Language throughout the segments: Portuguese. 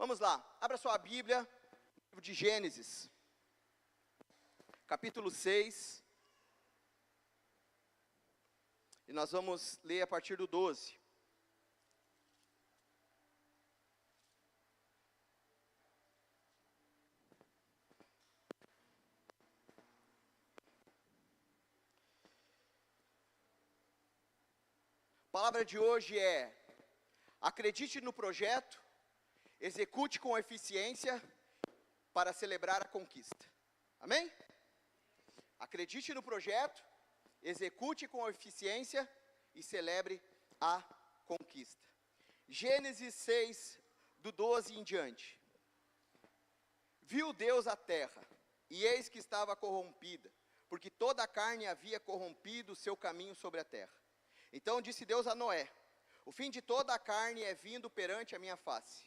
Vamos lá, abra sua Bíblia, livro de Gênesis, capítulo 6, e nós vamos ler a partir do 12. A palavra de hoje é: acredite no projeto, execute com eficiência para celebrar a conquista. Amém? Acredite no projeto, execute com eficiência e celebre a conquista. Gênesis 6, do 12 em diante. Viu Deus a terra, e eis que estava corrompida, porque toda a carne havia corrompido o seu caminho sobre a terra. Então disse Deus a Noé: o fim de toda a carne é vindo perante a minha face,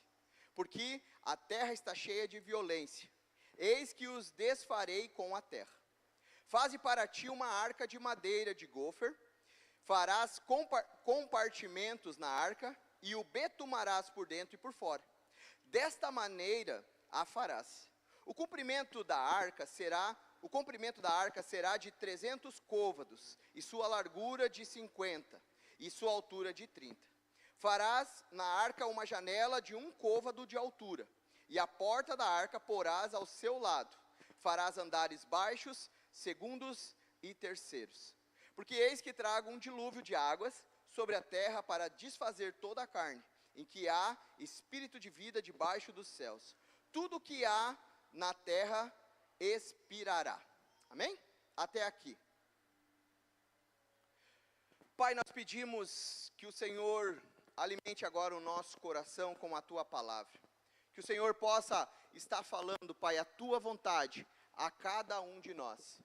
porque a terra está cheia de violência. Eis que os desfarei com a terra. Faze para ti uma arca de madeira de gofer, farás compartimentos na arca, e o betumarás por dentro e por fora. Desta maneira a farás. O comprimento da arca será de 300 côvados, e sua largura de 50, e sua altura de 30. Farás na arca uma janela de 1 côvado de altura, e a porta da arca porás ao seu lado. Farás andares baixos, segundos e terceiros. Porque eis que trago um dilúvio de águas sobre a terra para desfazer toda a carne, em que há espírito de vida debaixo dos céus. Tudo que há na terra expirará. Amém? Até aqui. Pai, nós pedimos que o Senhor alimente agora o nosso coração com a Tua palavra. Que o Senhor possa estar falando, Pai, a Tua vontade a cada um de nós.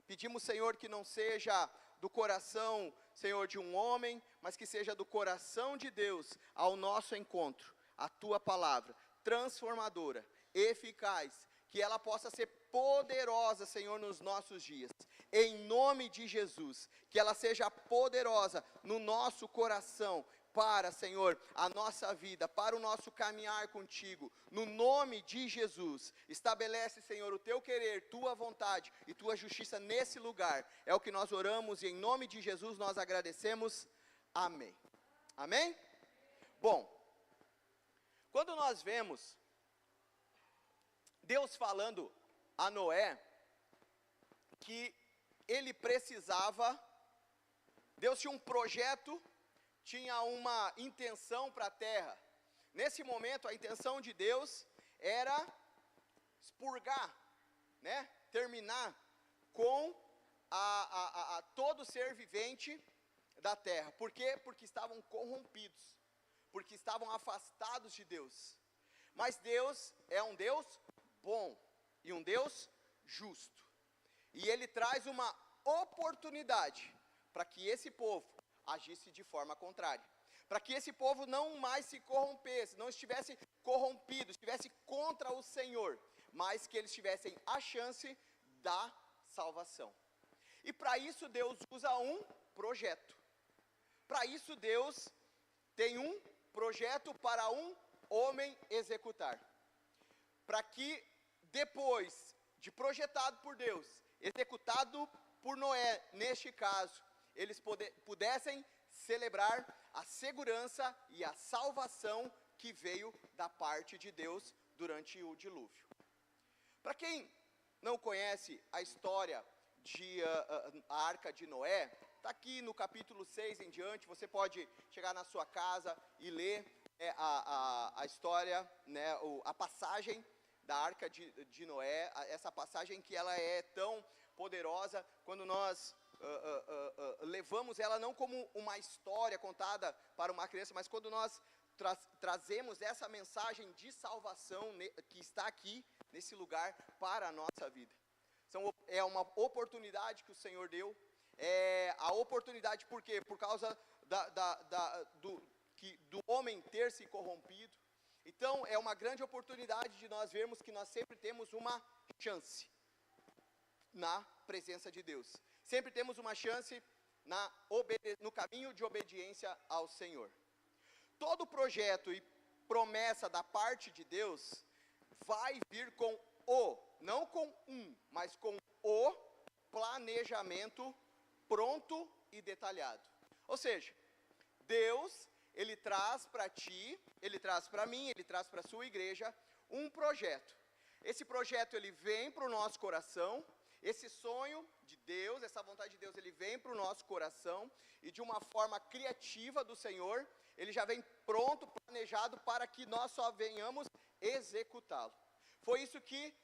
Pedimos, Senhor, que não seja do coração, Senhor, de um homem, mas que seja do coração de Deus ao nosso encontro. A Tua palavra, transformadora, eficaz, que ela possa ser poderosa, Senhor, nos nossos dias. Em nome de Jesus, que ela seja poderosa no nosso coração, para, Senhor, a nossa vida, para o nosso caminhar contigo, no nome de Jesus. Estabelece, Senhor, o teu querer, tua vontade e tua justiça nesse lugar. É o que nós oramos e em nome de Jesus nós agradecemos. Amém. Amém? Bom, quando nós vemos Deus falando a Noé que ele precisava, Deus tinha um projeto, tinha uma intenção para a terra. Nesse momento, a intenção de Deus era expurgar, né, terminar com todo ser vivente da terra. Por quê? Porque estavam corrompidos, porque estavam afastados de Deus. Mas Deus é um Deus bom e um Deus justo. E Ele traz uma oportunidade para que esse povo agisse de forma contrária. Para que esse povo não mais se corrompesse, não estivesse corrompido, estivesse contra o Senhor, mas que eles tivessem a chance da salvação. E para isso Deus usa um projeto. Para isso Deus tem um projeto para um homem executar. Para que depois de projetado por Deus, executado por Noé, neste caso, eles pudessem celebrar a segurança e a salvação que veio da parte de Deus durante o dilúvio. Para quem não conhece a história de a Arca de Noé, está aqui no capítulo 6 em diante. Você pode chegar na sua casa e ler a história, né, a passagem da Arca de Noé, essa passagem que ela é tão poderosa quando nós levamos ela não como uma história contada para uma criança, mas quando nós trazemos essa mensagem de salvação que está aqui nesse lugar para a nossa vida. É uma oportunidade que o Senhor deu, a oportunidade por quê? Por causa do homem ter se corrompido. Então é uma grande oportunidade de nós vermos que nós sempre temos uma chance na presença de Deus. Sempre temos uma chance no caminho de obediência ao Senhor. Todo projeto promessa da parte de Deus vai vir com não com mas com o planejamento pronto e detalhado. Ou seja, Deus, Ele traz para ti, Ele traz para mim, Ele traz para a sua igreja um projeto. Esse projeto, ele vem para o nosso coração, esse sonho de Deus, essa vontade de Deus, ele vem para o nosso coração, e de uma forma criativa do Senhor, ele já vem pronto, planejado, para que nós só venhamos executá-lo. Foi isso que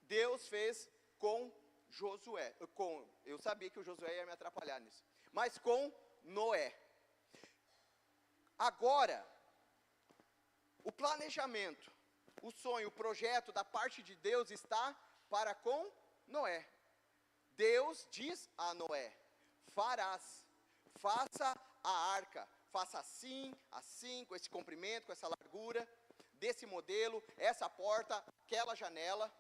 Deus fez com Josué, eu sabia que o Josué ia me atrapalhar nisso, mas com Noé. Agora, o planejamento, o sonho, o projeto da parte de Deus está para com Noé. Deus diz a Noé: faça a arca, faça assim, assim, com esse comprimento, com essa largura, desse modelo, essa porta, aquela janela,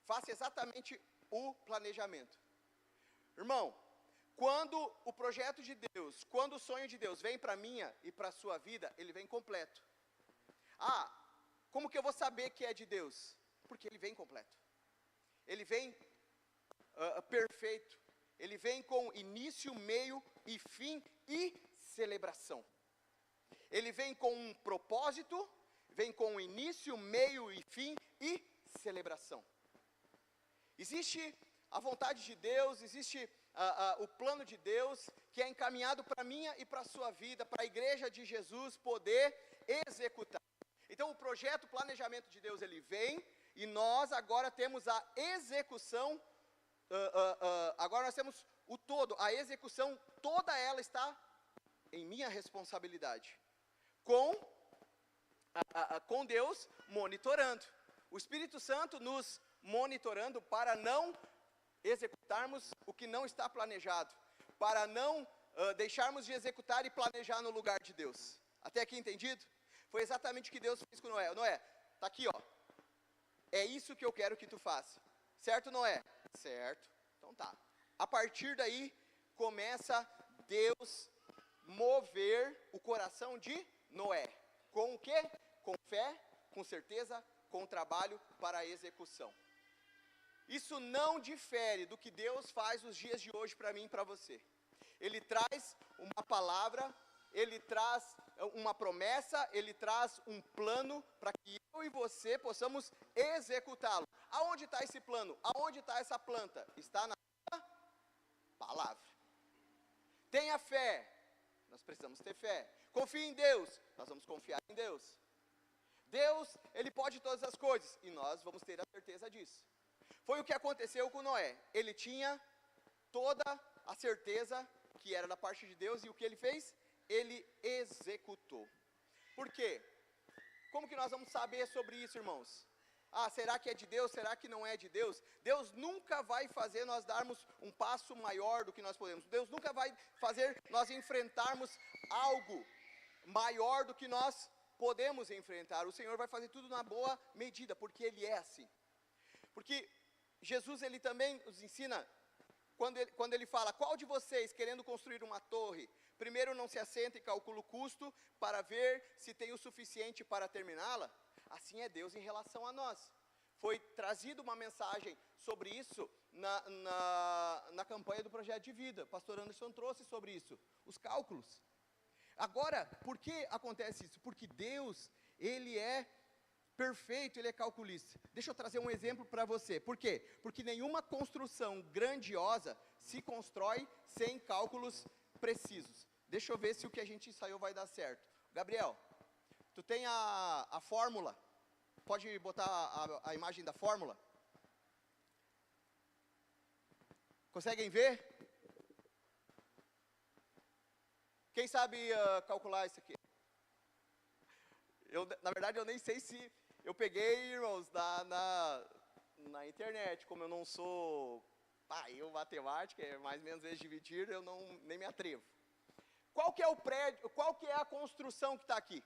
faça exatamente o planejamento. Irmão, quando o projeto de Deus, quando o sonho de Deus vem para a minha e para a sua vida, ele vem completo. Como que eu vou saber que é de Deus? Porque ele vem completo. Ele vem perfeito. Ele vem com início, meio e fim e celebração. Ele vem com um propósito, vem com início, meio e fim e celebração. Existe a vontade de Deus, existe o plano de Deus, que é encaminhado para a minha e para a sua vida, para a igreja de Jesus poder executar. Então o projeto, o planejamento de Deus, ele vem, e nós agora temos a execução, agora nós temos o todo, a execução, toda ela está em minha responsabilidade, com Deus monitorando, o Espírito Santo nos monitorando para não executarmos o que não está planejado, para não deixarmos de executar e planejar no lugar de Deus. Até aqui entendido? Foi exatamente o que Deus fez com Noé. Noé, está aqui, é isso que eu quero que tu faça. Certo, Noé? Certo. Então tá. A partir daí, começa Deus mover o coração de Noé. Com o quê? Com fé, com certeza, com trabalho para a execução. Isso não difere do que Deus faz nos dias de hoje para mim e para você. Ele traz uma palavra, Ele traz uma promessa, Ele traz um plano para que eu e você possamos executá-lo. Aonde está esse plano? Aonde está essa planta? Está na palavra. Tenha fé, nós precisamos ter fé. Confie em Deus, nós vamos confiar em Deus. Deus, Ele pode todas as coisas, e nós vamos ter a certeza disso. Foi o que aconteceu com Noé. Ele tinha toda a certeza que era da parte de Deus, e o que ele fez? Ele executou. Por quê? Como que nós vamos saber sobre isso, irmãos? Será que é de Deus? Será que não é de Deus? Deus nunca vai fazer nós darmos um passo maior do que nós podemos. Deus nunca vai fazer nós enfrentarmos algo maior do que nós podemos enfrentar. O Senhor vai fazer tudo na boa medida, porque Ele é assim. Porque Jesus, Ele também nos ensina, quando Ele fala: qual de vocês, querendo construir uma torre, primeiro não se assenta e calcula o custo para ver se tem o suficiente para terminá-la? Assim é Deus em relação a nós. Foi trazida uma mensagem sobre isso na campanha do Projeto de Vida. O pastor Anderson trouxe sobre isso, os cálculos. Agora, por que acontece isso? Porque Deus, Ele é perfeito, Ele é calculista. Deixa eu trazer um exemplo para você. Por quê? Porque nenhuma construção grandiosa se constrói sem cálculos precisos. Deixa eu ver se o que a gente ensaiou vai dar certo. Gabriel, tu tem a fórmula? Pode botar a imagem da fórmula? Conseguem ver? Quem sabe calcular isso aqui? Na verdade, eu nem sei se eu peguei, irmãos, na internet. Como eu não sou matemática, é mais ou menos vezes dividir, eu nem me atrevo. Qual que é o prédio, qual que é a construção que está aqui?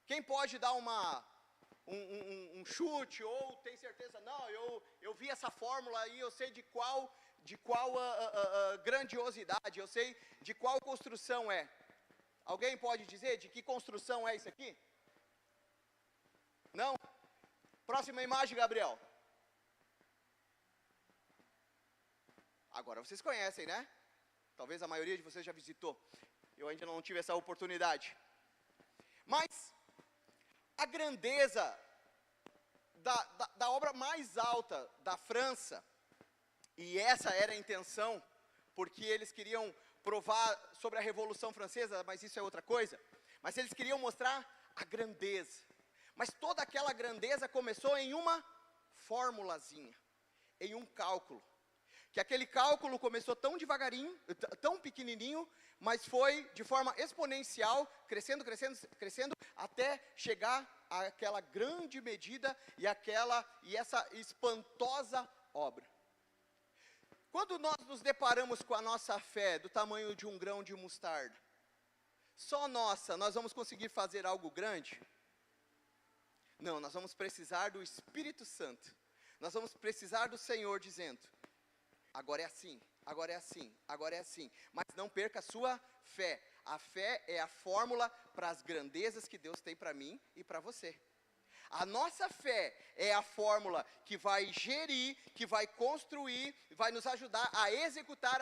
Quem pode dar um chute, ou tem certeza? Não, eu vi essa fórmula aí, eu sei de qual grandiosidade, eu sei de qual construção é. Alguém pode dizer de que construção é isso aqui? Não? Próxima imagem, Gabriel. Agora vocês conhecem, né? Talvez a maioria de vocês já visitou. Eu ainda não tive essa oportunidade. Mas a grandeza da obra mais alta da França, e essa era a intenção, porque eles queriam provar sobre a Revolução Francesa, mas isso é outra coisa. Mas eles queriam mostrar a grandeza. Mas toda aquela grandeza começou em uma formulazinha, em um cálculo. Que aquele cálculo começou tão devagarinho, tão pequenininho, mas foi de forma exponencial, crescendo, crescendo, crescendo, até chegar àquela grande medida e essa espantosa obra. Quando nós nos deparamos com a nossa fé do tamanho de um grão de mostarda, só nós vamos conseguir fazer algo grande? Não, nós vamos precisar do Espírito Santo. Nós vamos precisar do Senhor dizendo: agora é assim, agora é assim, agora é assim. Mas não perca a sua fé. A fé é a fórmula para as grandezas que Deus tem para mim e para você. A nossa fé é a fórmula que vai gerir, que vai construir, vai nos ajudar a executar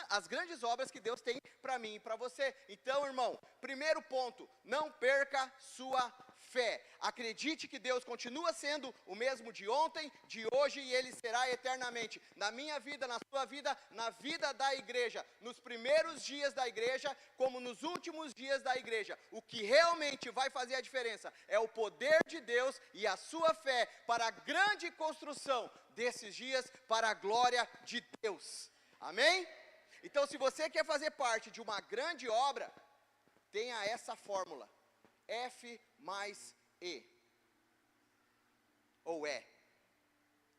as grandes obras que Deus tem para mim e para você. Então, irmão, primeiro ponto, não perca sua fé. Acredite que Deus continua sendo o mesmo de ontem, de hoje, e Ele será eternamente. Na minha vida, na sua vida, na vida da igreja, nos primeiros dias da igreja, como nos últimos dias da igreja. O que realmente vai fazer a diferença é o poder de Deus e a sua fé para a grande construção desses dias, para a glória de Deus. Amém? Então, se você quer fazer parte de uma grande obra, tenha essa fórmula. F mais E. Ou E.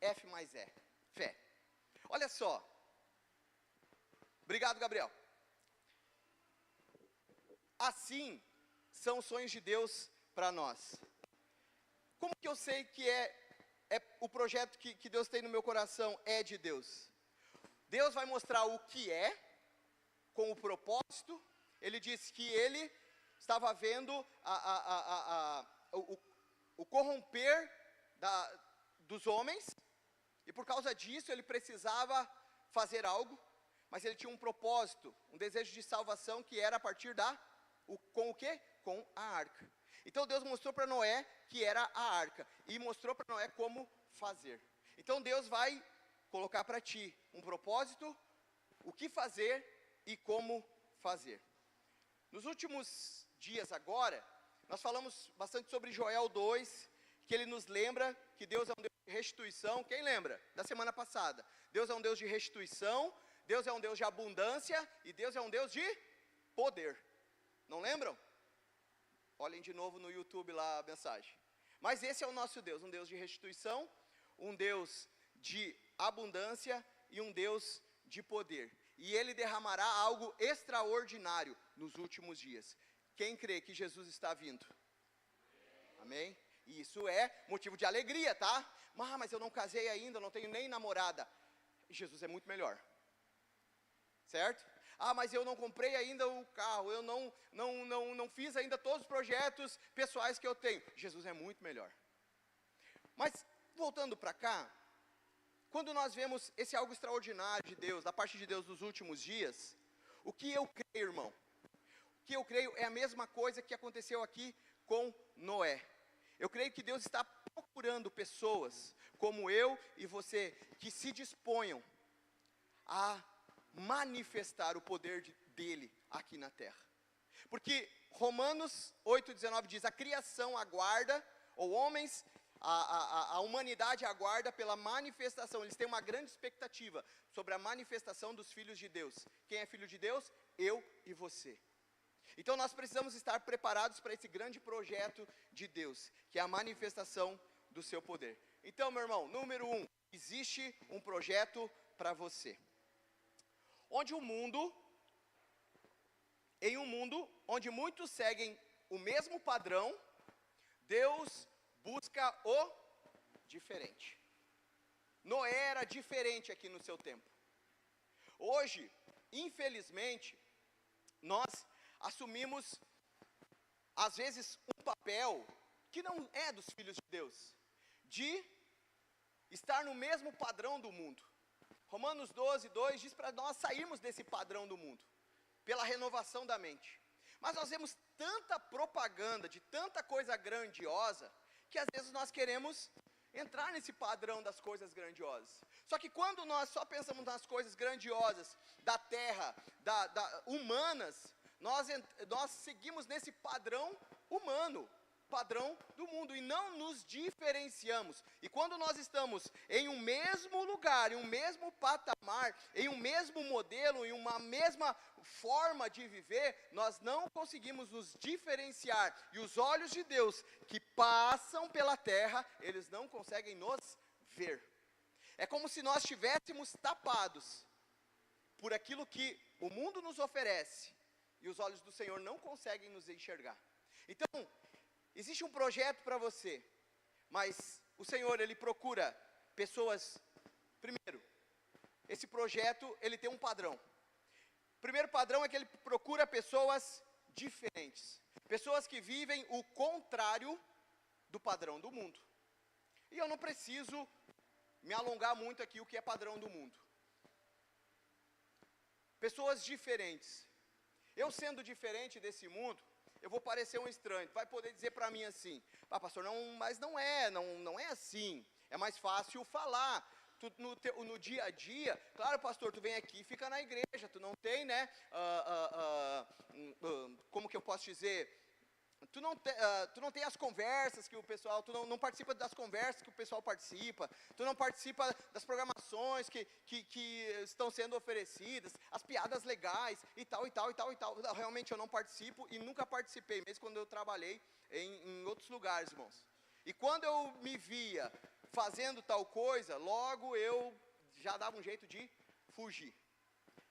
F mais E. Fé. Olha só. Obrigado, Gabriel. Assim são os sonhos de Deus para nós. Como que eu sei que o projeto que Deus tem no meu coração é de Deus? Deus vai mostrar o que é, com o propósito. Ele disse que Ele estava vendo o corromper dos homens, e por causa disso Ele precisava fazer algo, mas Ele tinha um propósito, um desejo de salvação, que era a partir com o quê? Com a arca. Então Deus mostrou para Noé que era a arca, e mostrou para Noé como fazer. Então Deus vai colocar para ti um propósito, o que fazer e como fazer. Nos últimos dias agora, nós falamos bastante sobre Joel 2, que ele nos lembra que Deus é um Deus de restituição. Quem lembra? Da semana passada. Deus é um Deus de restituição, Deus é um Deus de abundância, e Deus é um Deus de poder. Não lembram? Olhem de novo no YouTube lá a mensagem. Mas esse é o nosso Deus, um Deus de restituição, um Deus de abundância e um Deus de poder. E Ele derramará algo extraordinário nos últimos dias. Quem crê que Jesus está vindo? Amém? E isso é motivo de alegria, tá? Mas eu não casei ainda, não tenho nem namorada. Jesus é muito melhor. Certo? Mas eu não comprei ainda o carro, eu não fiz ainda todos os projetos pessoais que eu tenho. Jesus é muito melhor. Mas, voltando para cá, quando nós vemos esse algo extraordinário de Deus, da parte de Deus nos últimos dias, o que eu creio, irmão? O que eu creio é a mesma coisa que aconteceu aqui com Noé. Eu creio que Deus está procurando pessoas como eu e você, que se disponham a manifestar o poder dele aqui na terra. Porque Romanos 8,19 diz: a criação aguarda, ou homens, a humanidade aguarda pela manifestação. Eles têm uma grande expectativa sobre a manifestação dos filhos de Deus. Quem é filho de Deus? Eu e você. Então nós precisamos estar preparados para esse grande projeto de Deus, que é a manifestação do seu poder. Então, meu irmão, número 1, existe um projeto para você. Em um mundo onde muitos seguem o mesmo padrão, Deus busca o diferente. Noé era diferente aqui no seu tempo. Hoje, infelizmente, nós assumimos às vezes, um papel que não é dos filhos de Deus, de estar no mesmo padrão do mundo. Romanos 12, 2 diz para nós sairmos desse padrão do mundo, pela renovação da mente. Mas nós vemos tanta propaganda de tanta coisa grandiosa, que às vezes nós queremos entrar nesse padrão das coisas grandiosas. Só que quando nós só pensamos nas coisas grandiosas da terra, humanas, nós seguimos nesse padrão humano, padrão do mundo, e não nos diferenciamos. E quando nós estamos em um mesmo lugar, em um mesmo patamar, em um mesmo modelo, em uma mesma forma de viver, nós não conseguimos nos diferenciar. E os olhos de Deus que passam pela terra, eles não conseguem nos ver. É como se nós estivéssemos tapados por aquilo que o mundo nos oferece, e os olhos do Senhor não conseguem nos enxergar. Então, existe um projeto para você, mas o Senhor, Ele procura pessoas. Primeiro, esse projeto, ele tem um padrão. O primeiro padrão é que Ele procura pessoas diferentes, pessoas que vivem o contrário do padrão do mundo. E eu não preciso me alongar muito aqui o que é padrão do mundo. Pessoas diferentes. Eu sendo diferente desse mundo, eu vou parecer um estranho. Vai poder dizer para mim assim: pastor, mas não é assim. É mais fácil falar. No dia a dia, claro, pastor, tu vem aqui e fica na igreja, tu não tem, né, como que eu posso dizer, tu não tem as conversas que o pessoal, tu não participa das conversas que o pessoal participa, tu não participa das programações que estão sendo oferecidas, as piadas legais, e tal. Realmente eu não participo e nunca participei, mesmo quando eu trabalhei em outros lugares, irmãos. E quando eu me via fazendo tal coisa, logo eu já dava um jeito de fugir.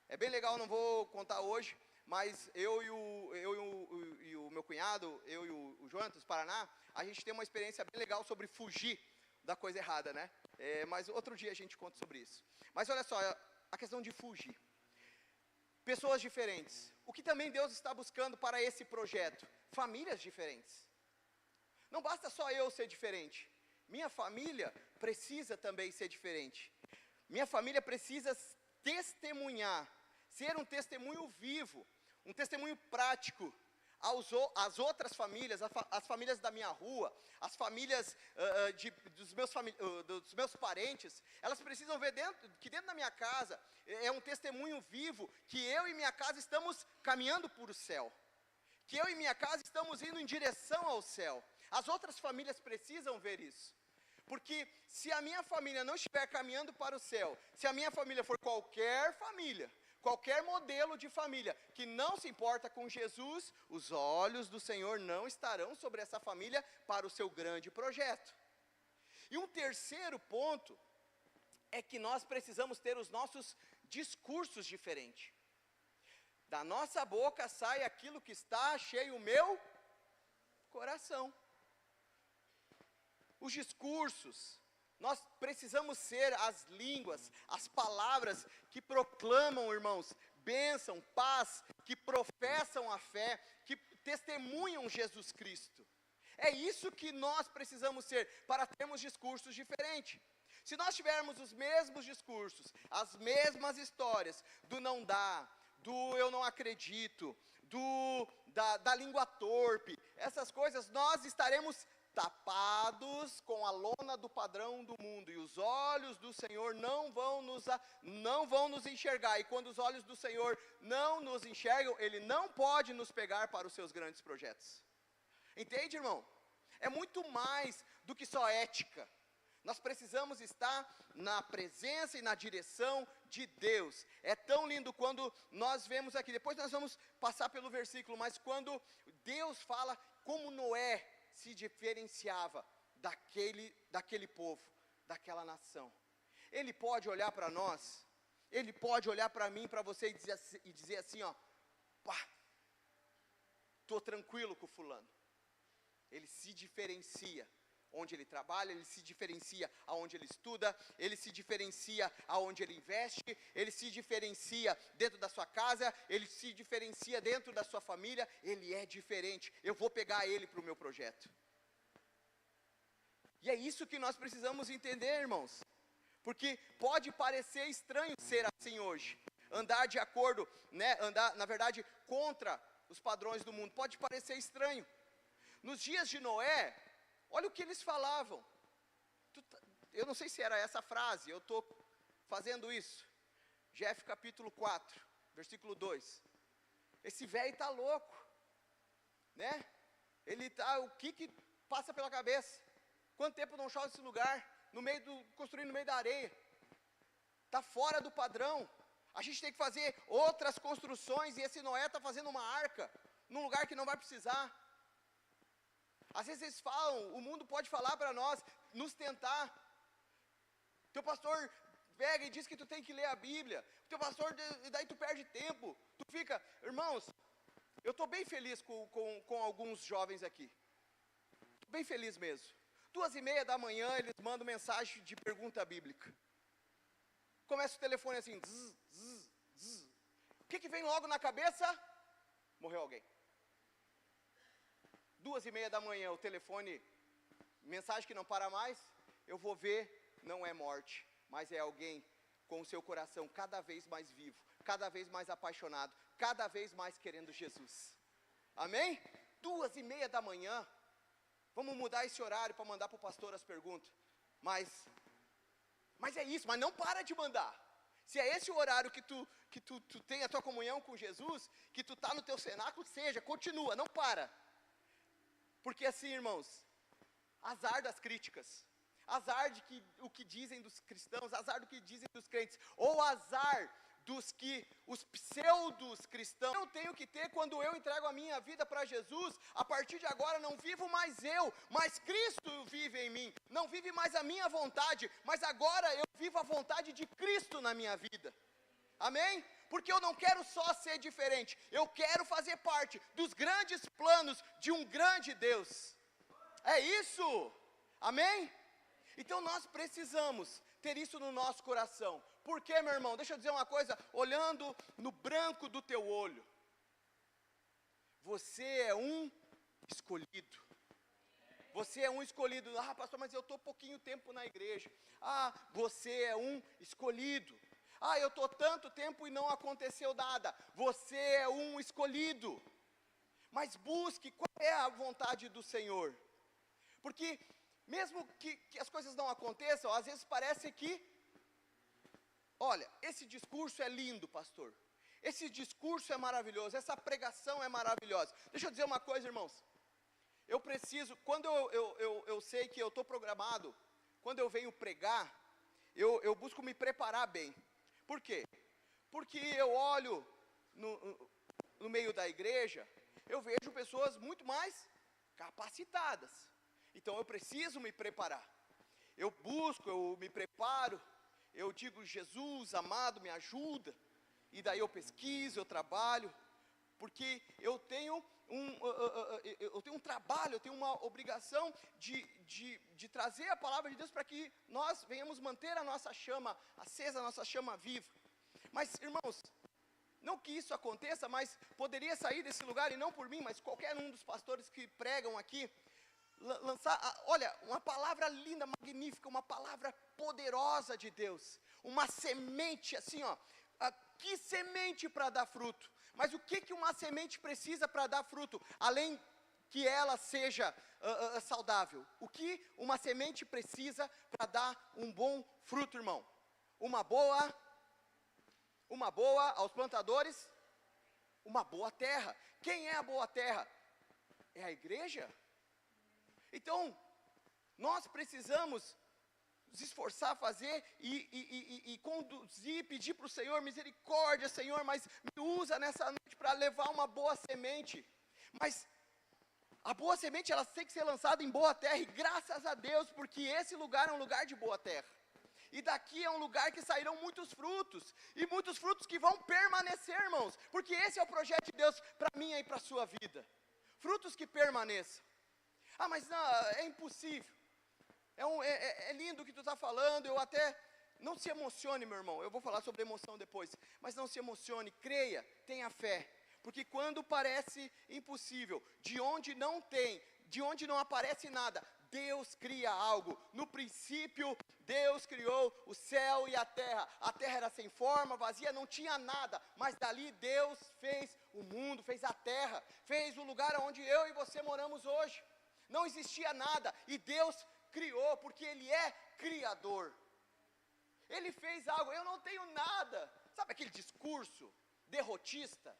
É bem legal, não vou contar hoje, mas eu e o meu cunhado, eu e o Jonathan, Paraná, a gente tem uma experiência bem legal sobre fugir da coisa errada, né? Mas outro dia a gente conta sobre isso. Mas olha só, a questão de fugir. Pessoas diferentes. O que também Deus está buscando para esse projeto? Famílias diferentes. Não basta só eu ser diferente. Minha família precisa também ser diferente. Minha família precisa testemunhar, ser um testemunho vivo, um testemunho prático às outras famílias, as famílias da minha rua, as famílias dos meus parentes. Elas precisam ver que dentro da minha casa é um testemunho vivo, que eu e minha casa estamos caminhando para o céu, que eu e minha casa estamos indo em direção ao céu. As outras famílias precisam ver isso. Porque se a minha família não estiver caminhando para o céu, se a minha família for qualquer família, qualquer modelo de família que não se importa com Jesus, os olhos do Senhor não estarão sobre essa família para o seu grande projeto. E um terceiro ponto é que nós precisamos ter os nossos discursos diferentes. Da nossa boca sai aquilo que está cheio o meu coração. Os discursos, nós precisamos ser as línguas, as palavras que proclamam, irmãos, bênção, paz, que professam a fé, que testemunham Jesus Cristo. É isso que nós precisamos ser, para termos discursos diferentes. Se nós tivermos os mesmos discursos, as mesmas histórias, do não dá, do eu não acredito, da língua torpe, essas coisas, nós estaremos tapados com a lona do padrão do mundo, e os olhos do Senhor não vão nos enxergar, e quando os olhos do Senhor não nos enxergam, Ele não pode nos pegar para os seus grandes projetos. Entende, irmão? É muito mais do que só ética. Nós precisamos estar na presença e na direção de Deus. É tão lindo quando nós vemos aqui, depois nós vamos passar pelo versículo, mas quando Deus fala como Noé se diferenciava daquele povo, daquela nação. Ele pode olhar para nós, Ele pode olhar para mim, para você e dizer assim, ó, pá, estou tranquilo com fulano. Ele se diferencia, onde ele trabalha, ele se diferencia aonde ele estuda, ele se diferencia aonde ele investe, ele se diferencia dentro da sua casa, ele se diferencia dentro da sua família, ele é diferente. Eu vou pegar ele para o meu projeto. E é isso que nós precisamos entender, irmãos, porque pode parecer estranho ser assim hoje, andar de acordo, andar, na verdade, contra os padrões do mundo, pode parecer estranho. Nos dias de Noé, olha o que eles falavam. Eu não sei se era essa frase, eu estou fazendo isso. Jeff capítulo 4, versículo 2. Esse velho está louco, né? Ele está, o que passa pela cabeça? Quanto tempo não chove esse lugar? Construindo no meio da areia. Está fora do padrão. A gente tem que fazer outras construções, e esse Noé está fazendo uma arca, num lugar que não vai precisar. Às vezes eles falam, o mundo pode falar para nós, nos tentar. Teu pastor pega e diz que tu tem que ler a Bíblia. Teu pastor, e daí tu perde tempo. Tu fica, irmãos, eu estou bem feliz com alguns jovens aqui. Bem feliz mesmo. 2:30 da manhã eles mandam mensagem de pergunta bíblica. Começa o telefone assim, zzz, zzz, zzz. O que vem logo na cabeça? Morreu alguém. 2:30 da manhã, o telefone, mensagem que não para mais, eu vou ver, não é morte, mas é alguém com o seu coração cada vez mais vivo, cada vez mais apaixonado, cada vez mais querendo Jesus. Amém? 2:30 da manhã, vamos mudar esse horário para mandar para o pastor as perguntas, mas é isso, mas não para de mandar. Se é esse o horário que tu tem a tua comunhão com Jesus, que tu está no teu cenáculo, seja, continua, não para. Porque assim, irmãos, azar das críticas, azar de o que dizem dos cristãos, azar do que dizem dos crentes, ou azar os pseudos cristãos. Eu tenho que ter quando eu entrego a minha vida para Jesus. A partir de agora não vivo mais eu, mas Cristo vive em mim. Não vive mais a minha vontade, mas agora eu vivo a vontade de Cristo na minha vida. Amém? Porque eu não quero só ser diferente, eu quero fazer parte dos grandes planos de um grande Deus. É isso. Amém? Então nós precisamos ter isso no nosso coração. Por quê, meu irmão? Deixa eu dizer uma coisa, olhando no branco do teu olho, você é um escolhido. Você é um escolhido. Ah, pastor, mas eu estou pouquinho tempo na igreja. Ah, você é um escolhido. Ah, eu estou tanto tempo e não aconteceu nada. Você é um escolhido. Mas busque qual é a vontade do Senhor. Porque mesmo que as coisas não aconteçam, às vezes parece que, olha, esse discurso é lindo, pastor. Esse discurso é maravilhoso, essa pregação é maravilhosa. Deixa eu dizer uma coisa, irmãos. Eu preciso, quando eu sei que eu estou programado, quando eu venho pregar, eu busco me preparar bem. Por quê? Porque eu olho no meio da igreja, eu vejo pessoas muito mais capacitadas. Então eu preciso me preparar. Eu busco, eu me preparo, eu digo, Jesus, amado, me ajuda. E daí eu pesquiso, eu trabalho, porque eu tenho um trabalho, eu tenho uma obrigação de trazer a palavra de Deus para que nós venhamos manter a nossa chama acesa, a nossa chama viva. Mas, irmãos, não que isso aconteça, mas poderia sair desse lugar, e não por mim, mas qualquer um dos pastores que pregam aqui, lançar, olha, uma palavra linda, magnífica, uma palavra poderosa de Deus, uma semente assim, ó, que semente para dar fruto. Mas o que uma semente precisa para dar fruto, além que ela seja saudável? O que uma semente precisa para dar um bom fruto, irmão? Uma boa aos plantadores, uma boa terra. Quem é a boa terra? É a igreja. Então, nós precisamos nos esforçar a fazer e conduzir, pedir para o Senhor, misericórdia, Senhor, mas me usa nessa noite para levar uma boa semente. Mas a boa semente, ela tem que ser lançada em boa terra, e graças a Deus, porque esse lugar é um lugar de boa terra. E daqui é um lugar que sairão muitos frutos, e muitos frutos que vão permanecer, irmãos, porque esse é o projeto de Deus para mim e para a sua vida. Frutos que permaneçam. Ah, mas não, é impossível. É lindo o que tu está falando, eu até... Não se emocione, meu irmão, eu vou falar sobre emoção depois, mas não se emocione, creia, tenha fé, porque quando parece impossível, de onde não aparece nada, Deus cria algo. No princípio, Deus criou o céu e a terra era sem forma, vazia, não tinha nada, mas dali Deus fez o mundo, fez a terra, fez o lugar onde eu e você moramos hoje. Não existia nada, e Deus criou, porque Ele é Criador. Ele fez algo, eu não tenho nada. Sabe aquele discurso derrotista?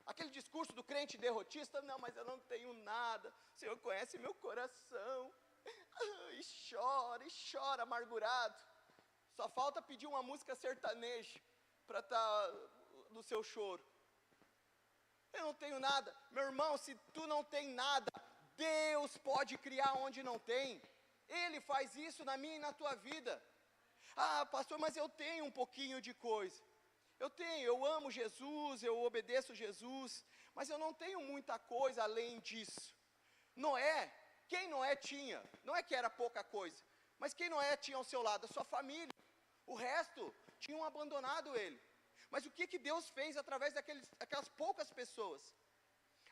Aquele discurso do crente derrotista? Não, mas eu não tenho nada. O Senhor conhece meu coração. E chora, amargurado. Só falta pedir uma música sertaneja para estar no seu choro. Eu não tenho nada. Meu irmão, se tu não tem nada, Deus pode criar onde não tem. Ele faz isso na minha e na tua vida. Ah, pastor, mas eu tenho um pouquinho de coisa. Eu amo Jesus, eu obedeço Jesus, mas eu não tenho muita coisa além disso. Noé, quem Noé tinha? Não é que era pouca coisa, mas quem Noé tinha ao seu lado? A sua família. O resto tinham abandonado ele. Mas o que Deus fez através daquelas poucas pessoas?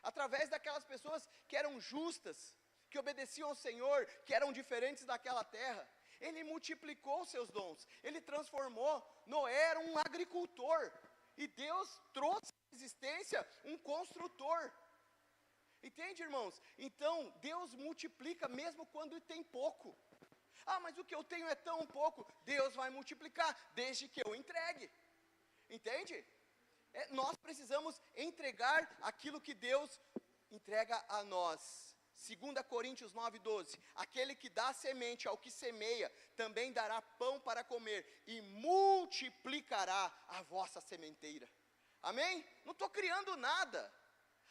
Através daquelas pessoas que eram justas, que obedeciam ao Senhor, que eram diferentes daquela terra. Ele multiplicou seus dons, ele transformou. Noé era um agricultor, e Deus trouxe à existência um construtor. Entende, irmãos? Então, Deus multiplica mesmo quando tem pouco. Ah, mas o que eu tenho é tão pouco. Deus vai multiplicar, desde que eu entregue. Entende? Nós precisamos entregar aquilo que Deus entrega a nós. 2 Coríntios 9:12, aquele que dá semente ao que semeia, também dará pão para comer, e multiplicará a vossa sementeira. Amém? Não estou criando nada.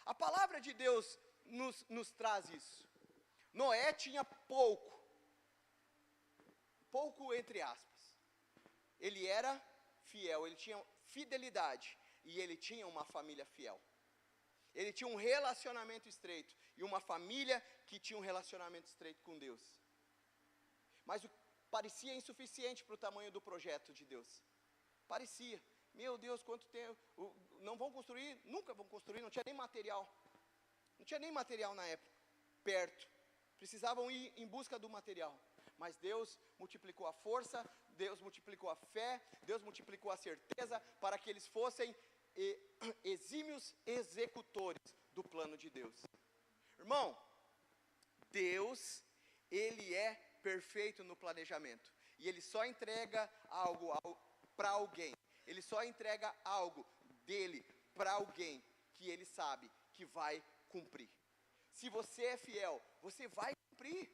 A palavra de Deus nos traz isso. Noé tinha pouco entre aspas. Ele era fiel, ele tinha fidelidade, e ele tinha uma família fiel. Ele tinha um relacionamento estreito, e uma família que tinha um relacionamento estreito com Deus. Mas parecia insuficiente para o tamanho do projeto de Deus. Parecia, meu Deus, quanto tempo, não vão construir, nunca vão construir, não tinha nem material. Não tinha nem material na época, perto. Precisavam ir em busca do material. Mas Deus multiplicou a força, Deus multiplicou a fé, Deus multiplicou a certeza, para que eles fossem exímios executores do plano de Deus. Irmão, Deus, Ele é perfeito no planejamento, e Ele só entrega algo para alguém, Ele só entrega algo dele para alguém que Ele sabe que vai cumprir. Se você é fiel, você vai cumprir.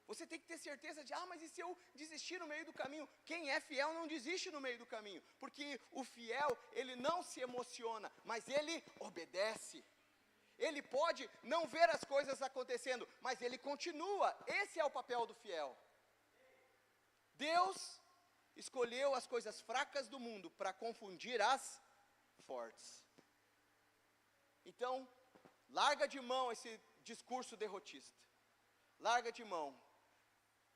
Você tem que ter certeza de, mas e se eu desistir no meio do caminho? Quem é fiel não desiste no meio do caminho, porque o fiel, ele não se emociona, mas ele obedece. Ele pode não ver as coisas acontecendo, mas ele continua. Esse é o papel do fiel. Deus escolheu as coisas fracas do mundo para confundir as fortes. Então, larga de mão esse discurso derrotista. Larga de mão.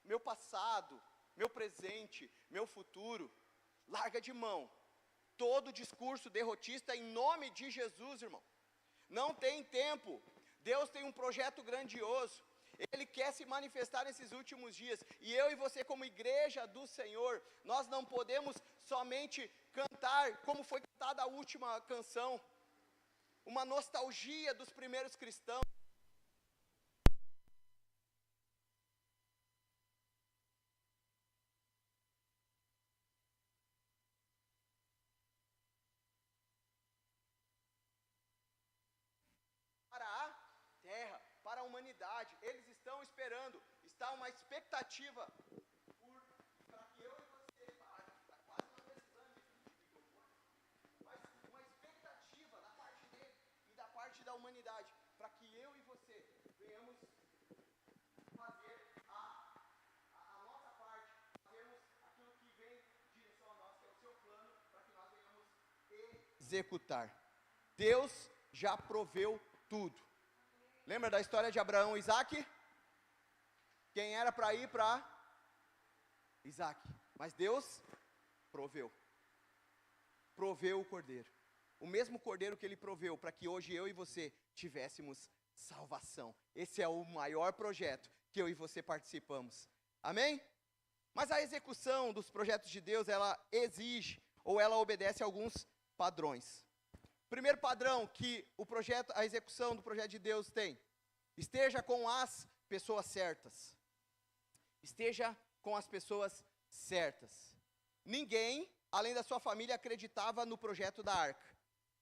Meu passado, meu presente, meu futuro, larga de mão todo discurso derrotista em nome de Jesus, irmão. Não tem tempo. Deus tem um projeto grandioso. Ele quer se manifestar nesses últimos dias, e eu e você, como igreja do Senhor, nós não podemos somente cantar como foi cantada a última canção, uma nostalgia dos primeiros cristãos. Para a humanidade, eles estão esperando, está uma expectativa para que eu e você, está quase uma decisão mas uma expectativa da parte dele e da parte da humanidade, para que eu e você venhamos fazer a nossa parte, fazermos aquilo que vem em direção a nós, que é o seu plano, para que nós venhamos executar. Deus já proveu tudo. Lembra da história de Abraão e Isaac? Quem era para ir para Isaac. Mas Deus proveu. Proveu o cordeiro. O mesmo cordeiro que ele proveu para que hoje eu e você tivéssemos salvação. Esse é o maior projeto que eu e você participamos. Amém? Mas a execução dos projetos de Deus, ela exige ou ela obedece a alguns padrões. Primeiro padrão que a execução do projeto de Deus tem: esteja com as pessoas certas. Esteja com as pessoas certas. Ninguém, além da sua família, acreditava no projeto da arca.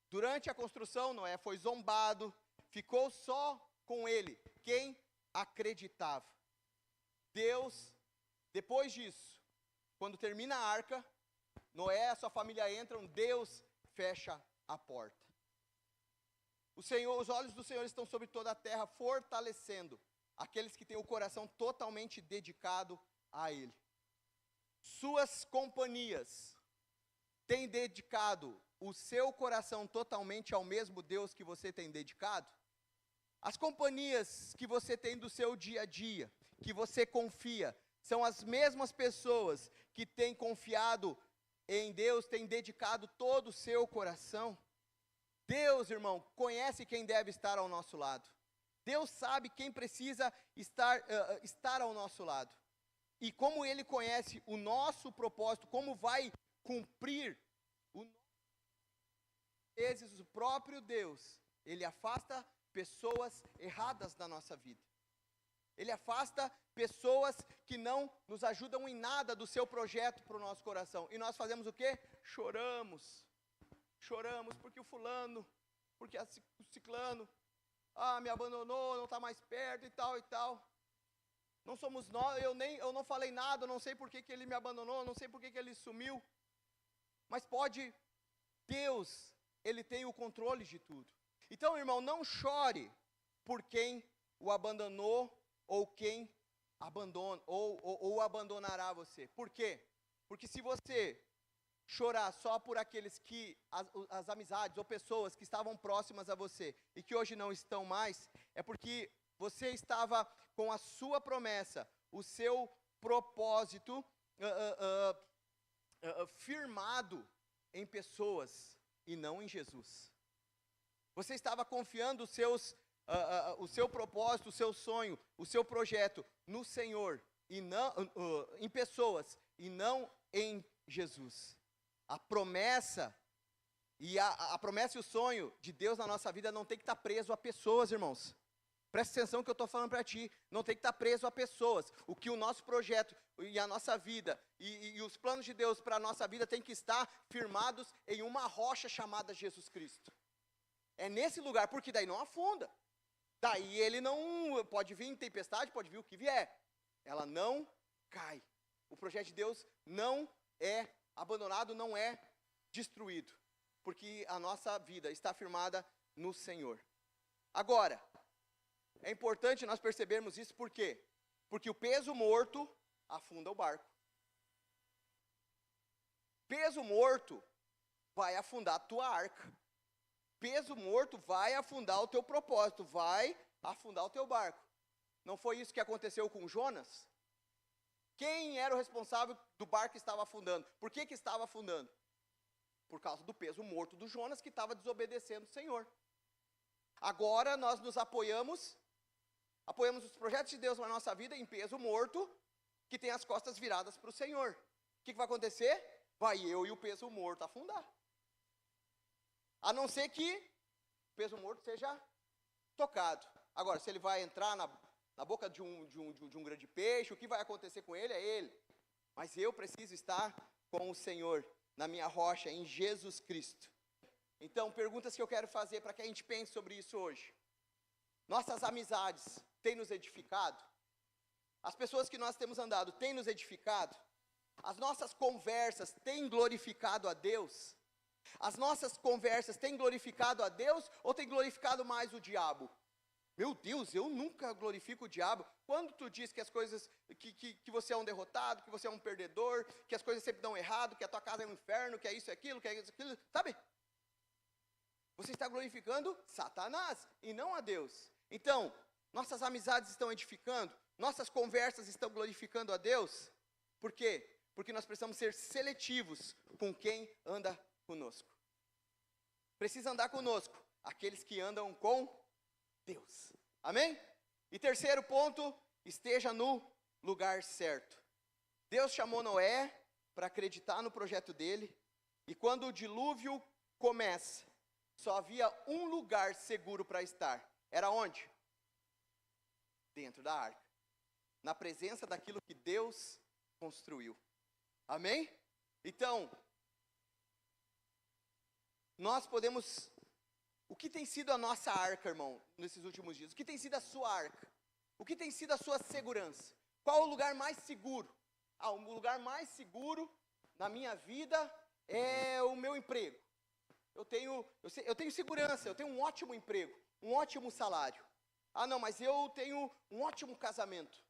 Durante a construção, Noé foi zombado, ficou só com ele quem acreditava. Deus, depois disso, quando termina a arca, Noé e a sua família entram, Deus fecha a porta. Os olhos do Senhor estão sobre toda a terra, fortalecendo aqueles que têm o coração totalmente dedicado a Ele. Suas companhias têm dedicado o seu coração totalmente ao mesmo Deus que você tem dedicado? As companhias que você tem do seu dia a dia, que você confia, são as mesmas pessoas que têm confiado em Deus, têm dedicado todo o seu coração? Deus, irmão, conhece quem deve estar ao nosso lado. Deus sabe quem precisa estar ao nosso lado. E como Ele conhece o nosso propósito, como vai cumprir vezes o próprio Deus, Ele afasta pessoas erradas da nossa vida. Ele afasta pessoas que não nos ajudam em nada do seu projeto para o nosso coração. E nós fazemos o quê? Choramos. Choramos porque o fulano, porque o ciclano, me abandonou, não está mais perto e tal e tal. Não somos nós, eu não falei nada, eu não sei por que ele me abandonou, não sei por que ele sumiu. Mas Deus, Ele tem o controle de tudo. Então, irmão, não chore por quem o abandonou ou quem abandona ou abandonará você. Por quê? Porque se você chorar só por aqueles que as amizades ou pessoas que estavam próximas a você e que hoje não estão mais, é porque você estava com a sua promessa, o seu propósito firmado em pessoas e não em Jesus. Você estava confiando o seu propósito, o seu sonho, o seu projeto no Senhor e não em pessoas e não em Jesus. A promessa a promessa e o sonho de Deus na nossa vida não tem que estar preso a pessoas, irmãos. Presta atenção que eu estou falando para ti. Não tem que estar preso a pessoas. O que o nosso projeto e a nossa vida e os planos de Deus para a nossa vida tem que estar firmados em uma rocha chamada Jesus Cristo. É nesse lugar, porque daí não afunda. Daí ele não, pode vir tempestade, pode vir o que vier. Ela não cai. O projeto de Deus não é abandonado, não é destruído. Porque a nossa vida está firmada no Senhor. Agora, é importante nós percebermos isso, por quê? Porque o peso morto afunda o barco. Peso morto vai afundar a tua arca. Peso morto vai afundar o teu propósito, vai afundar o teu barco. Não foi isso que aconteceu com Jonas? Quem era o responsável do barco que estava afundando? Por que estava afundando? Por causa do peso morto do Jonas, que estava desobedecendo o Senhor. Agora nós nos apoiamos os projetos de Deus na nossa vida em peso morto, que tem as costas viradas para o Senhor. O que vai acontecer? Vai eu e o peso morto afundar. A não ser que o peso morto seja tocado. Agora, se ele vai entrar na boca de um grande peixe, o que vai acontecer com ele é ele. Mas eu preciso estar com o Senhor, na minha rocha, em Jesus Cristo. Então, perguntas que eu quero fazer para que a gente pense sobre isso hoje. Nossas amizades têm nos edificado? As pessoas que nós temos andado têm nos edificado? As nossas conversas têm glorificado a Deus? As nossas conversas têm glorificado a Deus ou têm glorificado mais o diabo? Meu Deus, eu nunca glorifico o diabo. Quando tu diz que as coisas, que você é um derrotado, que você é um perdedor, que as coisas sempre dão errado, que a tua casa é um inferno, que é isso, aquilo, que é isso, aquilo, sabe? Você está glorificando Satanás e não a Deus. Então, nossas amizades estão edificando? Nossas conversas estão glorificando a Deus? Por quê? Porque nós precisamos ser seletivos com quem anda conosco. Precisa andar conosco aqueles que andam com Deus. Amém? E terceiro ponto, esteja no lugar certo. Deus chamou Noé para acreditar no projeto dele, e quando o dilúvio começa, só havia um lugar seguro para estar. Era onde? Dentro da arca. Na presença daquilo que Deus construiu. Amém? Então, nós podemos... O que tem sido a nossa arca, irmão, nesses últimos dias? O que tem sido a sua arca? O que tem sido a sua segurança? Qual o lugar mais seguro? O lugar mais seguro na minha vida é o meu emprego. Eu tenho segurança, eu tenho um ótimo emprego, um ótimo salário. Não, mas eu tenho um ótimo casamento.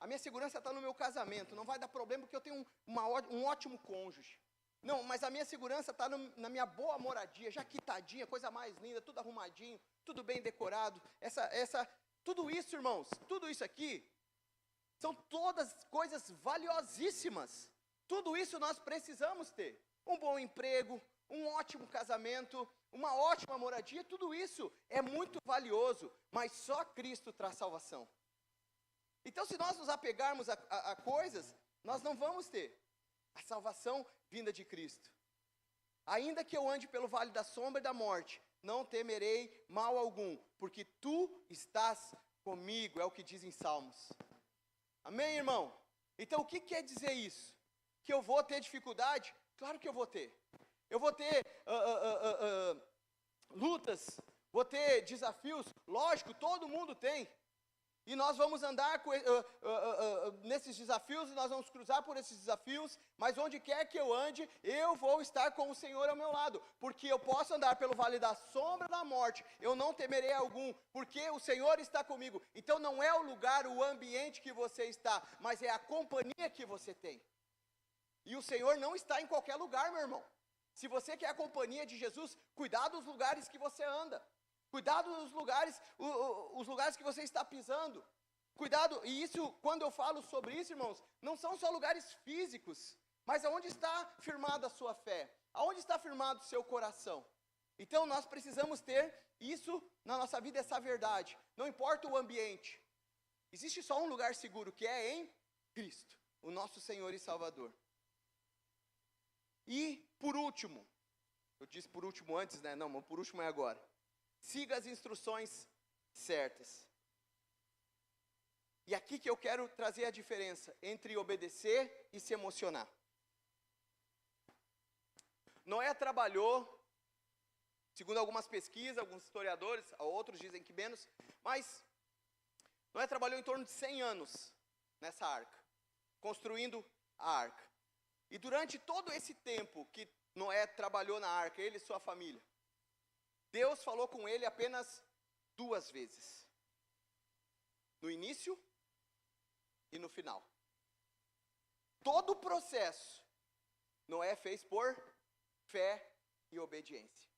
A minha segurança está no meu casamento, não vai dar problema porque eu tenho um ótimo cônjuge. Não, mas a minha segurança está na minha boa moradia, já quitadinha, coisa mais linda, tudo arrumadinho, tudo bem decorado. Tudo isso, irmãos, tudo isso aqui, são todas coisas valiosíssimas. Tudo isso nós precisamos ter. Um bom emprego, um ótimo casamento, uma ótima moradia, tudo isso é muito valioso, mas só Cristo traz salvação. Então, se nós nos apegarmos a coisas, nós não vamos ter a salvação vinda de Cristo. Ainda que eu ande pelo vale da sombra e da morte, não temerei mal algum, porque tu estás comigo, é o que diz em Salmos. Amém, irmão? Então, o que quer dizer isso? Que eu vou ter dificuldade? Claro que eu vou ter. Eu vou ter lutas, vou ter desafios, lógico, todo mundo tem. E nós vamos andar nesses desafios, e nós vamos cruzar por esses desafios, mas onde quer que eu ande, eu vou estar com o Senhor ao meu lado, porque eu posso andar pelo vale da sombra da morte, eu não temerei algum, porque o Senhor está comigo. Então não é o lugar, o ambiente que você está, mas é a companhia que você tem. E o Senhor não está em qualquer lugar, meu irmão. Se você quer a companhia de Jesus, cuidado dos lugares que você anda. Cuidado nos lugares, os lugares que você está pisando. Cuidado, e isso, quando eu falo sobre isso, irmãos, não são só lugares físicos, mas aonde está firmada a sua fé, aonde está firmado o seu coração. Então nós precisamos ter isso na nossa vida, essa verdade. Não importa o ambiente, existe só um lugar seguro, que é em Cristo, o nosso Senhor e Salvador. E por último, eu disse por último antes, né? Não, mas por último é agora. Siga as instruções certas. E aqui que eu quero trazer a diferença entre obedecer e se emocionar. Noé trabalhou, segundo algumas pesquisas, alguns historiadores, outros dizem que menos, mas Noé trabalhou em torno de 100 anos nessa arca, construindo a arca. E durante todo esse tempo que Noé trabalhou na arca, ele e sua família, Deus falou com ele apenas 2 vezes. No início e no final. Todo o processo, Noé fez por fé e obediência.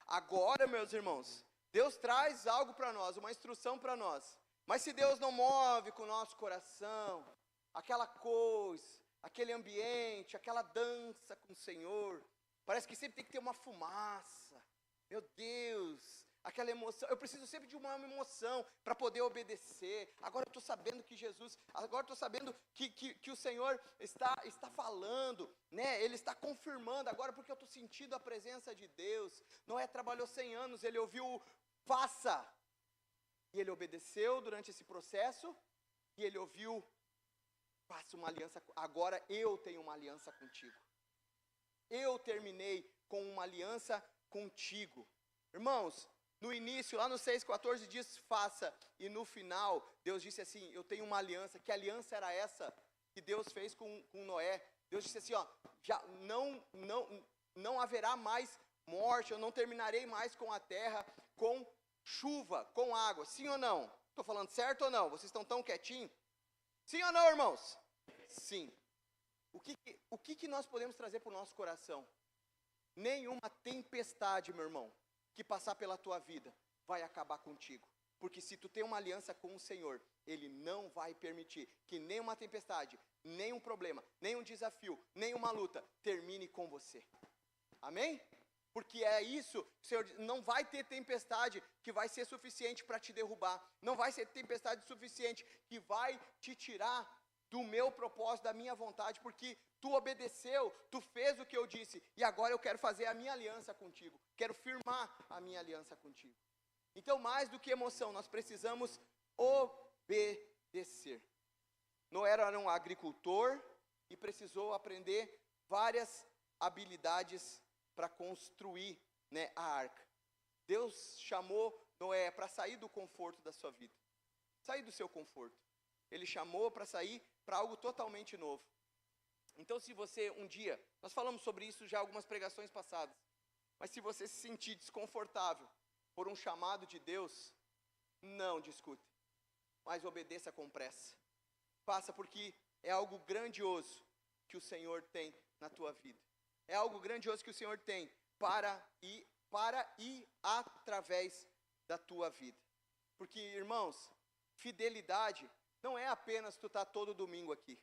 Agora, meus irmãos, Deus traz algo para nós, uma instrução para nós. Mas se Deus não move com o nosso coração, aquela coisa, aquele ambiente, aquela dança com o Senhor, parece que sempre tem que ter uma fumaça. Meu Deus, aquela emoção, eu preciso sempre de uma emoção para poder obedecer. Agora eu estou sabendo que Jesus, agora eu estou sabendo que o Senhor está falando, né? Ele está confirmando agora, porque eu estou sentindo a presença de Deus. Noé trabalhou 100 anos, ele ouviu, faça. E ele obedeceu durante esse processo, e ele ouviu, faça uma aliança, agora eu tenho uma aliança contigo. Eu terminei com uma aliança contigo. Irmãos, no início, lá no 6,14 diz faça, e no final, Deus disse assim, eu tenho uma aliança. Que aliança era essa que Deus fez com Noé? Deus disse assim, já não haverá mais morte, eu não terminarei mais com a terra, com chuva, com água. Sim ou não? Estou falando certo ou não? Vocês estão tão quietinhos? Sim ou não, irmãos? Sim. O que nós podemos trazer para o nosso coração? Nenhuma tempestade, meu irmão, que passar pela tua vida, vai acabar contigo. Porque se tu tem uma aliança com o Senhor, Ele não vai permitir que nenhuma tempestade, nenhum problema, nenhum desafio, nenhuma luta termine com você. Amém? Porque é isso, Senhor, não vai ter tempestade que vai ser suficiente para te derrubar. Não vai ser tempestade suficiente que vai te tirar do meu propósito, da minha vontade, porque tu obedeceu, tu fez o que eu disse, e agora eu quero fazer a minha aliança contigo. Quero firmar a minha aliança contigo. Então, mais do que emoção, nós precisamos obedecer. Noé era um agricultor e precisou aprender várias habilidades para construir, né, a arca. Deus chamou Noé para sair do conforto da sua vida, sair do seu conforto. Ele chamou para sair para algo totalmente novo. Então, se você um dia, nós falamos sobre isso já algumas pregações passadas, mas se você se sentir desconfortável por um chamado de Deus, não discuta, mas obedeça com pressa. Faça, porque é algo grandioso que o Senhor tem na tua vida. É algo grandioso que o Senhor tem para ir através da tua vida. Porque, irmãos, fidelidade não é apenas tu estar todo domingo aqui.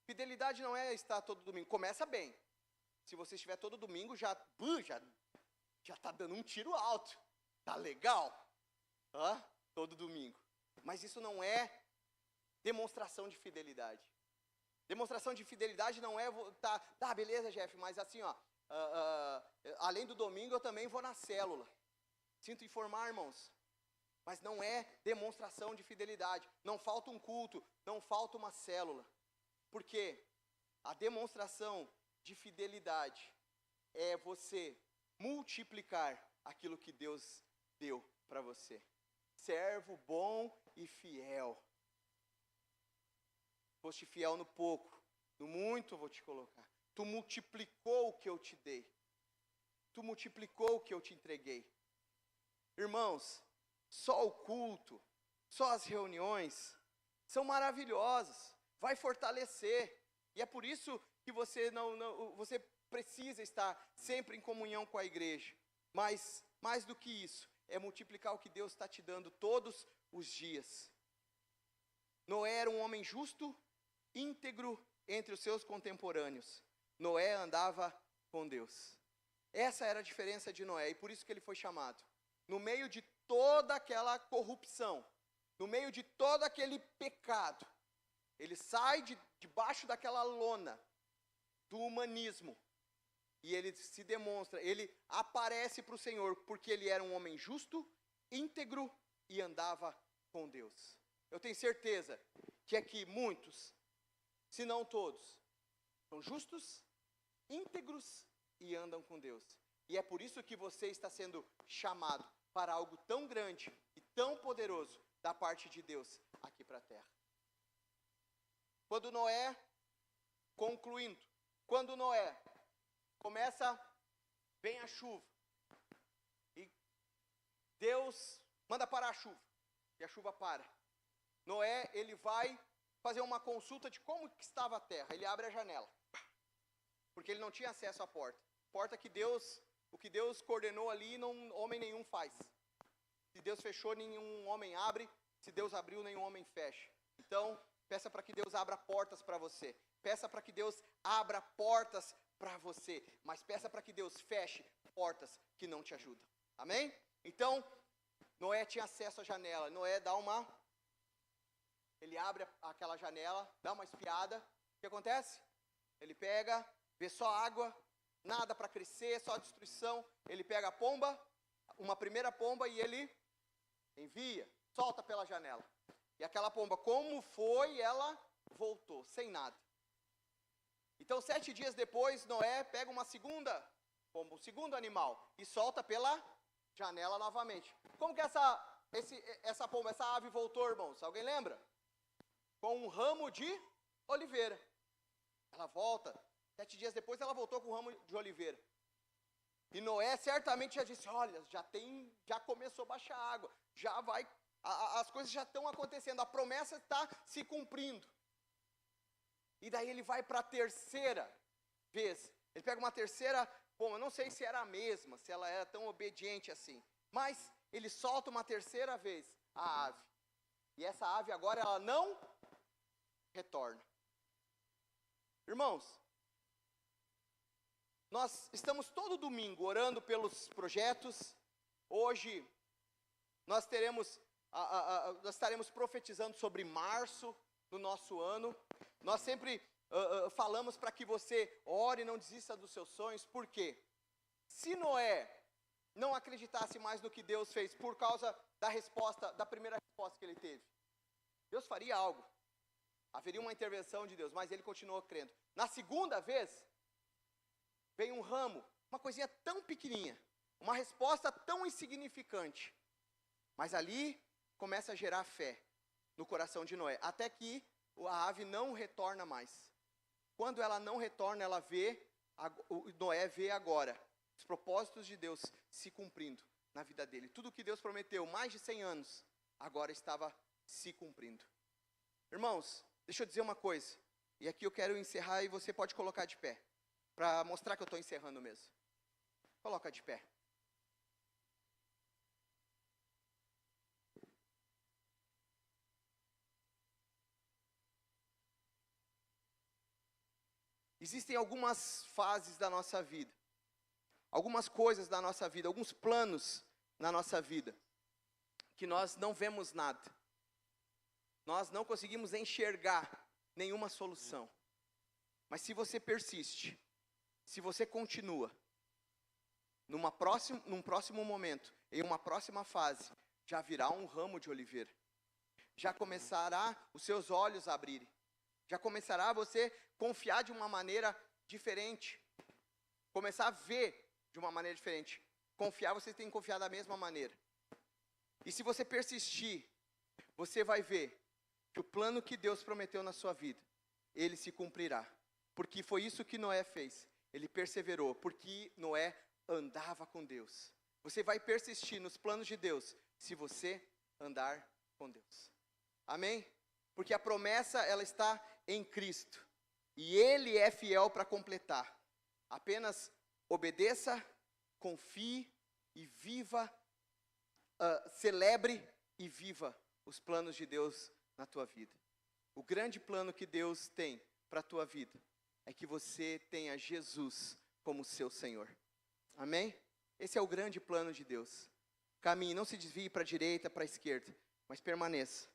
Fidelidade não é estar todo domingo. Começa bem. Se você estiver todo domingo, já está dando um tiro alto. Tá legal? Todo domingo. Mas isso não é demonstração de fidelidade. Demonstração de fidelidade não é, tá, beleza, Jeff, mas assim, além do domingo eu também vou na célula. Sinto informar, irmãos, mas não é demonstração de fidelidade. Não falta um culto, não falta uma célula. Porque a demonstração de fidelidade é você multiplicar aquilo que Deus deu para você. Servo bom e fiel. Foste fiel no pouco, no muito eu vou te colocar. Tu multiplicou o que eu te dei. Tu multiplicou o que eu te entreguei. Irmãos, só o culto, só as reuniões são maravilhosas. Vai fortalecer. E é por isso que você você precisa estar sempre em comunhão com a igreja. Mas mais do que isso, é multiplicar o que Deus está te dando todos os dias. Noé era um homem justo, íntegro entre os seus contemporâneos. Noé andava com Deus. Essa era a diferença de Noé, e por isso que ele foi chamado. No meio de toda aquela corrupção, no meio de todo aquele pecado, ele sai debaixo daquela lona do humanismo, e ele se demonstra, ele aparece para o Senhor, porque ele era um homem justo, íntegro e andava com Deus. Eu tenho certeza que aqui muitos, se não todos, são justos, íntegros e andam com Deus. E é por isso que você está sendo chamado para algo tão grande e tão poderoso da parte de Deus aqui para a terra. Quando Noé, concluindo, quando Noé vem a chuva, e Deus manda parar a chuva, e a chuva para. Noé, ele vai fazer uma consulta de como que estava a terra. Ele abre a janela, porque ele não tinha acesso à porta. Porta que o que Deus coordenou ali, homem nenhum faz. Se Deus fechou, nenhum homem abre. Se Deus abriu, nenhum homem fecha. Então, peça para que Deus abra portas para você. Peça para que Deus abra portas para você. Mas peça para que Deus feche portas que não te ajudam. Amém? Então, Noé tinha acesso à janela. Noé ele abre aquela janela, dá uma espiada. O que acontece? Ele pega, vê só água, nada para crescer, só destruição. Ele pega a pomba, uma primeira pomba, e ele envia, solta pela janela. E aquela pomba, como foi, ela voltou, sem nada. Então, 7 dias depois, Noé pega uma segunda pomba, um segundo animal, e solta pela janela novamente. Como que essa pomba, essa ave voltou, irmãos? Alguém lembra? Com um ramo de oliveira. Ela volta. 7 dias depois, ela voltou com um ramo de oliveira. E Noé certamente já disse, olha, já começou a baixar água. As coisas já estão acontecendo. A promessa está se cumprindo. E daí ele vai para a terceira vez. Ele pega uma terceira pomba. Não sei se era a mesma, se ela era tão obediente assim. Mas ele solta uma terceira vez. a ave. E essa ave agora, ela não retorna. Irmãos, nós estamos todo domingo orando pelos projetos. Hoje nós estaremos profetizando sobre março do nosso ano. Nós sempre falamos para que você ore e não desista dos seus sonhos. Por quê? Se Noé não acreditasse mais no que Deus fez por causa da primeira resposta que ele teve, Deus faria algo. Haveria uma intervenção de Deus, mas ele continuou crendo. Na segunda vez, veio um ramo, uma coisinha tão pequenininha, uma resposta tão insignificante. Mas ali começa a gerar fé no coração de Noé, até que a ave não retorna mais. Quando ela não retorna, Noé vê agora os propósitos de Deus se cumprindo na vida dele. Tudo que Deus prometeu, mais de 100 anos, agora estava se cumprindo. Irmãos, deixa eu dizer uma coisa, e aqui eu quero encerrar e você pode colocar de pé, para mostrar que eu estou encerrando mesmo. Coloca de pé. Existem algumas fases da nossa vida, algumas coisas da nossa vida, alguns planos na nossa vida, que nós não vemos nada. Nós não conseguimos enxergar nenhuma solução. Mas se você persiste, se você continua, num próximo momento, em uma próxima fase, já virá um ramo de oliveira. Já começará os seus olhos a abrirem. Já começará você confiar de uma maneira diferente. Começar a ver de uma maneira diferente. Confiar, você tem que confiar da mesma maneira. E se você persistir, você vai ver que o plano que Deus prometeu na sua vida, ele se cumprirá. Porque foi isso que Noé fez. Ele perseverou, porque Noé andava com Deus. Você vai persistir nos planos de Deus, se você andar com Deus. Amém? Porque a promessa, ela está em Cristo. E Ele é fiel para completar. Apenas obedeça, confie e viva, celebre e viva os planos de Deus na tua vida. O grande plano que Deus tem para a tua vida é que você tenha Jesus como seu Senhor. Amém? Esse é o grande plano de Deus. Caminhe, não se desvie para a direita, para a esquerda, mas permaneça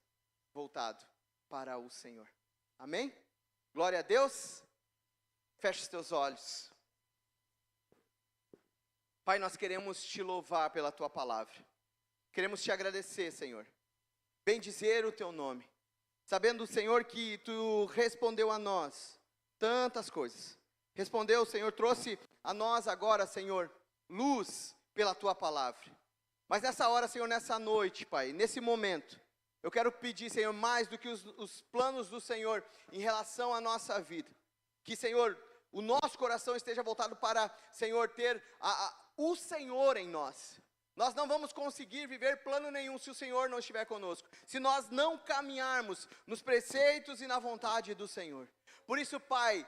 voltado para o Senhor. Amém? Glória a Deus. Feche os teus olhos. Pai, nós queremos te louvar pela tua palavra. Queremos te agradecer, Senhor. Bendizer o teu nome. Sabendo, Senhor, que tu respondeu a nós tantas coisas. Respondeu, Senhor, trouxe a nós agora, Senhor, luz pela tua palavra. Mas nessa hora, Senhor, nessa noite, Pai, nesse momento, eu quero pedir, Senhor, mais do que os planos do Senhor em relação à nossa vida. Que, Senhor, o nosso coração esteja voltado para, Senhor, ter o Senhor em nós. Nós não vamos conseguir viver plano nenhum se o Senhor não estiver conosco. Se nós não caminharmos nos preceitos e na vontade do Senhor. Por isso, Pai,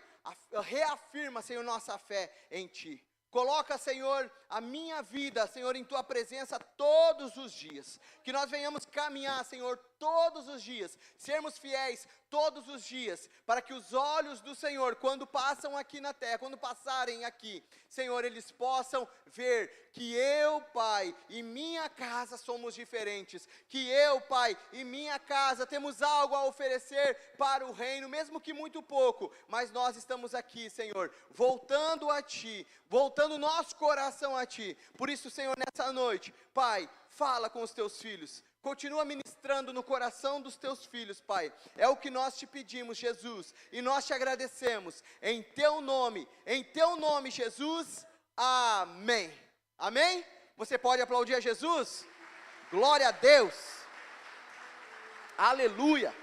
reafirma, Senhor, nossa fé em Ti. Coloca, Senhor, a minha vida, Senhor, em Tua presença todos os dias. Que nós venhamos caminhar, Senhor, todos os dias. Sermos fiéis todos os dias. Para que os olhos do Senhor, quando passam aqui na terra, quando passarem aqui, Senhor, eles possam ver que eu, Pai, e minha casa somos diferentes. Que eu, Pai, e minha casa temos algo a oferecer para o reino, mesmo que muito pouco. Mas nós estamos aqui, Senhor, voltando a Ti, voltando nosso coração a Ti. Por isso, Senhor, nessa noite, Pai, fala com os Teus filhos. Continua ministrando no coração dos Teus filhos, Pai. É o que nós te pedimos, Jesus. E nós te agradecemos. Em Teu nome, Jesus. Amém. Amém? Você pode aplaudir a Jesus? Glória a Deus. Aleluia.